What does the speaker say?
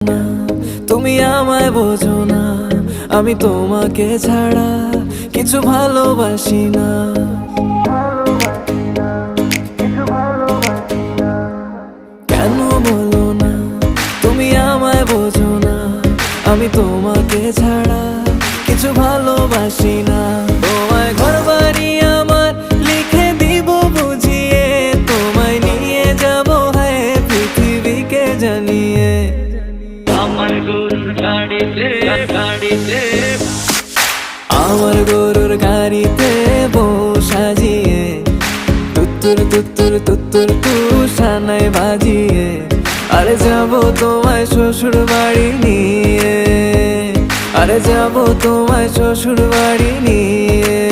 না তুমি আমায় বোঝো না, আমি তোমাকে ছাড়া কিছু ভালোবাসি না। কেন বলো না তুমি আমায় বোঝো না, আমি তোমাকে ছাড়া কিছু ভালোবাসি না। তোমায় ঘরবাড়ি আমার লিখে দিব বুঝিয়ে, তোমায় নিয়ে যাবো হ্যাঁ পৃথিবীকে জানিয়ে। আমার গরুর গাড়িতে আমার গরুর গাড়িতে বউ সাজিয়ে, তুত্তুর তুত্তুর তুত্তুর তুষানায় বাজিয়ে, আরে যাবো তোমায় শ্বশুর বাড়ি নিয়ে, আরে যাবো তোমায় শ্বশুর বাড়ি নিয়ে।